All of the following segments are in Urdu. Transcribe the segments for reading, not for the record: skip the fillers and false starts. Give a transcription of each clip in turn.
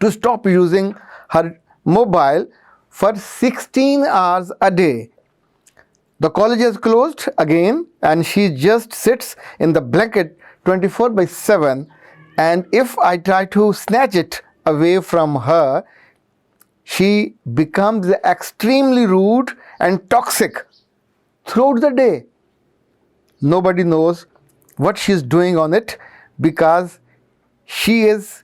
to stop using her mobile for 16 hours a day. The college is closed again and she just sits in the blanket 24/7, and if I try to snatch it away from her, she becomes extremely rude and toxic throughout the day. Nobody knows what she is doing on it because she is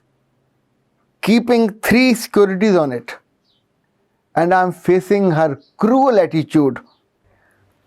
keeping 3 securities on it and I'm facing her cruel attitude.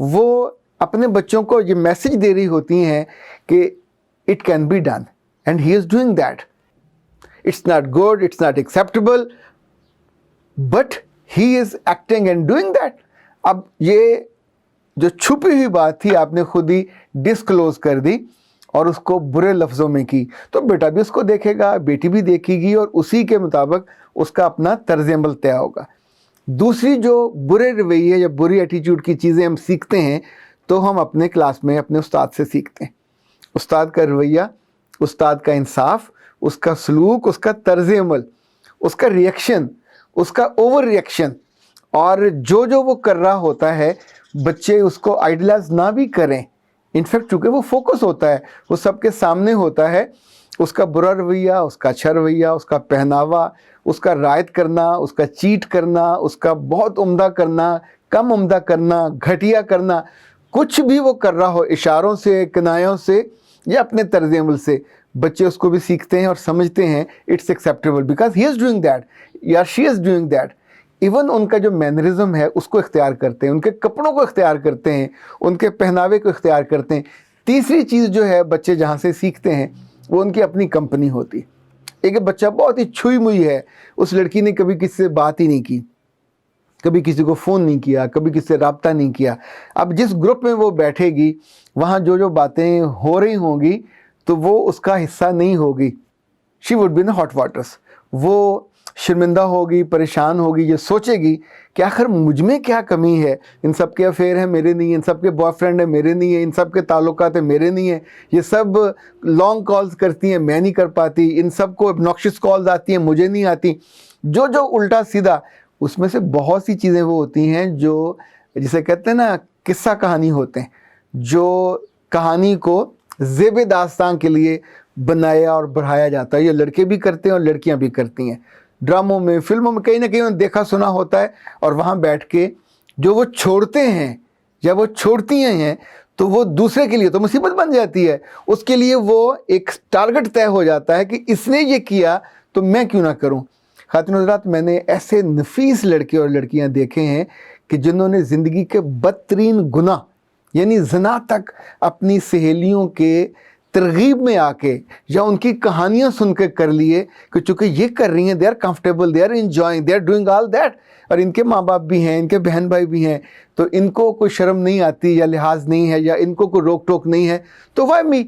وہ اپنے بچوں کو یہ میسج دے رہی ہوتی ہیں کہ it can be done and he is doing that. It's not good, it's not acceptable, but he is acting and doing that. اب یہ جو چھپی ہوئی بات تھی آپ نے خود ہی ڈسکلوز کر دی اور اس کو برے لفظوں میں کی, تو بیٹا بھی اس کو دیکھے گا, بیٹی بھی دیکھے گی, اور اسی کے مطابق اس کا اپنا طرز عمل طے ہوگا. دوسری جو برے رویے یا بری ایٹیٹیوڈ کی چیزیں ہم سیکھتے ہیں تو ہم اپنے کلاس میں اپنے استاد سے سیکھتے ہیں. استاد کا رویہ, استاد کا انصاف, اس کا سلوک, اس کا طرز عمل, اس کا ریئیکشن, اس کا اوور ریئیکشن, اور جو وہ کر رہا ہوتا ہے بچے اس کو آئیڈلائز نہ بھی کریں. انفیکٹ چونکہ وہ فوکس ہوتا ہے, وہ سب کے سامنے ہوتا ہے, اس کا برا رویہ, اس کا اچھا رویہ, اس کا پہناوا, اس کا رعایت کرنا, اس کا چیٹ کرنا, اس کا بہت عمدہ کرنا, کم عمدہ کرنا, گھٹیا کرنا, کچھ بھی وہ کر رہا ہو, اشاروں سے, کنایوں سے یا اپنے طرز عمل سے, بچے اس کو بھی سیکھتے ہیں اور سمجھتے ہیں it's acceptable because he is doing that یا she is doing that. Even ان کا جو مینرزم ہے اس کو اختیار کرتے ہیں, ان کے کپڑوں کو اختیار کرتے ہیں, ان کے پہناوے کو اختیار کرتے ہیں. تیسری چیز جو ہے بچے جہاں سے سیکھتے ہیں وہ ان کی اپنی کمپنی ہوتی. ایک بچہ بہت ہی چھوئی موئی ہے, اس لڑکی نے کبھی کسی سے بات ہی نہیں کی, کبھی کسی کو فون نہیں کیا, کبھی کسی سے رابطہ نہیں کیا. اب جس گروپ میں وہ بیٹھے گی وہاں جو باتیں ہو رہی ہوں گی تو وہ اس کا حصہ نہیں ہوگی. She would be in hot waters. وہ شرمندہ ہوگی, پریشان ہوگی, یہ سوچے گی کہ آخر مجھ میں کیا کمی ہے, ان سب کے افیئر ہیں میرے نہیں ہیں, ان سب کے بوائے فرینڈ ہیں میرے نہیں ہیں, ان سب کے تعلقات ہیں میرے نہیں ہیں, یہ سب لانگ کالز کرتی ہیں میں نہیں کر پاتی, ان سب کو obnoxious کالز آتی ہیں مجھے نہیں آتی. جو الٹا سیدھا, اس میں سے بہت سی چیزیں وہ ہوتی ہیں جو جسے کہتے ہیں نا قصہ کہانی ہوتے ہیں, جو کہانی کو زیب داستان کے لیے بنایا اور بڑھایا جاتا ہے. یہ لڑکے بھی کرتے ہیں اور لڑکیاں بھی کرتی ہیں. ڈراموں میں, فلموں میں کہیں نہ کہیں دیکھا سنا ہوتا ہے, اور وہاں بیٹھ کے جو وہ چھوڑتے ہیں یا وہ چھوڑتی ہیں تو وہ دوسرے کے لیے تو مصیبت بن جاتی ہے. اس کے لیے وہ ایک ٹارگٹ طے ہو جاتا ہے کہ اس نے یہ کیا تو میں کیوں نہ کروں. خاتون حضرات, میں نے ایسے نفیس لڑکے اور لڑکیاں دیکھے ہیں کہ جنہوں نے زندگی کے بدترین گناہ یعنی زنا تک اپنی سہیلیوں کے ترغیب میں آ کے یا ان کی کہانیاں سن کے کر لیے کہ چونکہ یہ کر رہی ہیں, they are comfortable, they are enjoying, they are doing all that, اور ان کے ماں باپ بھی ہیں, ان کے بہن بھائی بھی ہیں, تو ان کو کوئی شرم نہیں آتی یا لحاظ نہیں ہے یا ان کو کوئی روک ٹوک نہیں ہے, تو وائی می.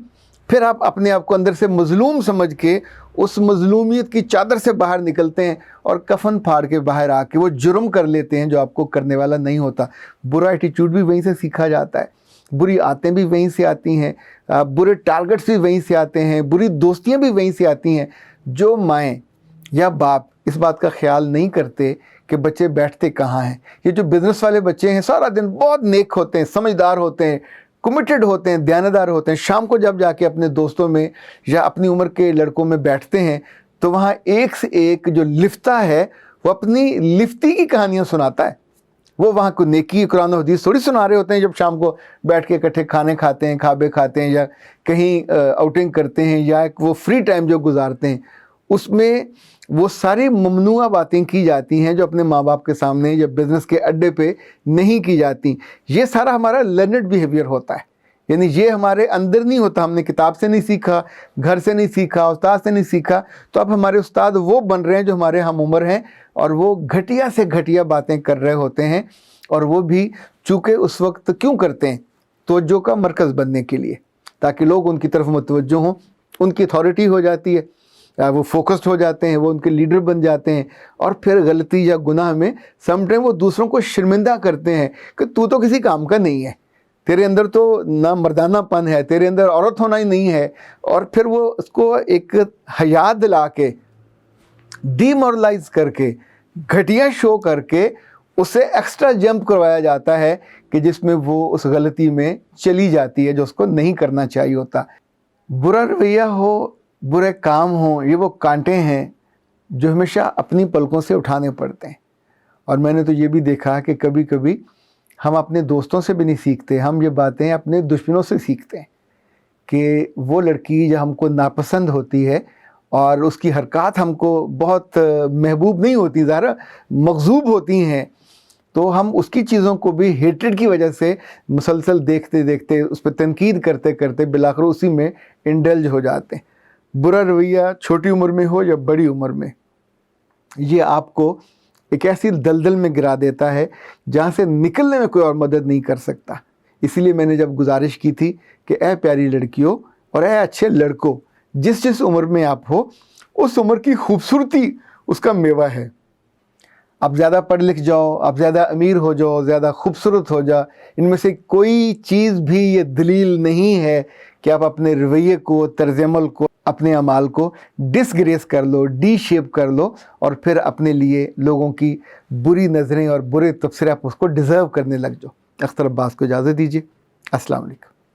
پھر آپ اپنے آپ کو اندر سے مظلوم سمجھ کے اس مظلومیت کی چادر سے باہر نکلتے ہیں اور کفن پھاڑ کے باہر آ کے وہ جرم کر لیتے ہیں جو آپ کو کرنے والا نہیں ہوتا. برا ایٹیٹیوڈ بھی وہیں سے سیکھا جاتا ہے, بری عادتیں بھی وہیں سے آتی ہیں, برے ٹارگٹس بھی وہیں سے آتے ہیں, بری دوستیاں بھی وہیں سے آتی ہیں. جو مائیں یا باپ اس بات کا خیال نہیں کرتے کہ بچے بیٹھتے کہاں ہیں. یہ جو بزنس والے بچے ہیں سارا دن بہت نیک ہوتے ہیں, سمجھدار ہوتے ہیں, کمیٹڈ ہوتے ہیں, دیانتدار ہوتے ہیں, شام کو جب جا کے اپنے دوستوں میں یا اپنی عمر کے لڑکوں میں بیٹھتے ہیں تو وہاں ایک سے ایک جو لفتہ ہے وہ اپنی لفتی کی کہانیاں سناتا ہے. وہ وہاں کو نیکی قرآن و حدیث تھوڑی سنا رہے ہوتے ہیں جب شام کو بیٹھ کے اکٹھے کھانے کھاتے ہیں, کھابے کھاتے ہیں, یا کہیں آؤٹنگ کرتے ہیں, یا وہ فری ٹائم جو گزارتے ہیں اس میں وہ ساری ممنوعہ باتیں کی جاتی ہیں جو اپنے ماں باپ کے سامنے یا بزنس کے اڈے پہ نہیں کی جاتی. یہ سارا ہمارا لرنڈ بیہیویئر ہوتا ہے, یعنی یہ ہمارے اندر نہیں ہوتا, ہم نے کتاب سے نہیں سیکھا, گھر سے نہیں سیکھا, استاد سے نہیں سیکھا. تو اب ہمارے استاد وہ بن رہے ہیں جو ہمارے ہم عمر ہیں اور وہ گھٹیا سے گھٹیا باتیں کر رہے ہوتے ہیں, اور وہ بھی چونکہ اس وقت کیوں کرتے ہیں, توجہ کا مرکز بننے کے لیے, تاکہ لوگ ان کی طرف متوجہ ہوں, ان کی اتھارٹی ہو جاتی ہے, وہ فوکسڈ ہو جاتے ہیں, وہ ان کے لیڈر بن جاتے ہیں, اور پھر غلطی یا گناہ میں سم ٹائم وہ دوسروں کو شرمندہ کرتے ہیں کہ تو کسی کام کا نہیں ہے, تیرے اندر تو نہ مردانہ پن ہے, تیرے اندر عورت ہونا ہی نہیں ہے. اور پھر وہ اس کو ایک حیا دلا کے, ڈی مورلائز کر کے, گھٹیا شو کر کے اسے ایکسٹرا جمپ کروایا جاتا ہے کہ جس میں وہ اس غلطی میں چلی جاتی ہے جو اس کو نہیں کرنا چاہیے ہوتا. برا رویہ ہو, برے کام ہوں, یہ وہ کانٹے ہیں جو ہمیشہ اپنی پلکوں سے اٹھانے پڑتے ہیں. اور میں نے تو یہ بھی دیکھا کہ کبھی کبھی ہم اپنے دوستوں سے بھی نہیں سیکھتے, ہم یہ باتیں اپنے دشمنوں سے سیکھتے ہیں کہ وہ لڑکی جو ہم کو ناپسند ہوتی ہے اور اس کی حرکات ہم کو بہت محبوب نہیں ہوتی, ظاہر مغضوب ہوتی ہیں, تو ہم اس کی چیزوں کو بھی ہیٹریڈ کی وجہ سے مسلسل دیکھتے دیکھتے اس پہ تنقید کرتے کرتے بالآخر اسی میں انڈلج ہو جاتے ہیں۔ برا رویہ چھوٹی عمر میں ہو یا بڑی عمر میں، یہ آپ کو ایک ایسی دلدل میں گرا دیتا ہے جہاں سے نکلنے میں کوئی اور مدد نہیں کر سکتا۔ اسی لیے میں نے جب گزارش کی تھی کہ اے پیاری لڑکیوں اور اے اچھے لڑکوں، جس عمر میں آپ ہو اس عمر کی خوبصورتی اس کا میوہ ہے۔ آپ زیادہ پڑھ لکھ جاؤ، آپ زیادہ امیر ہو جاؤ، زیادہ خوبصورت ہو جا، ان میں سے کوئی چیز بھی یہ دلیل نہیں ہے کہ آپ اپنے رویے کو، طرز عمل کو، اپنے اعمال کو ڈسگریس کر لو، ڈی شیپ کر لو، اور پھر اپنے لیے لوگوں کی بری نظریں اور برے تبصرے آپ اس کو ڈیزرو کرنے لگ جاؤ۔ اختر عباس کو اجازت دیجیے۔ السلام علیکم۔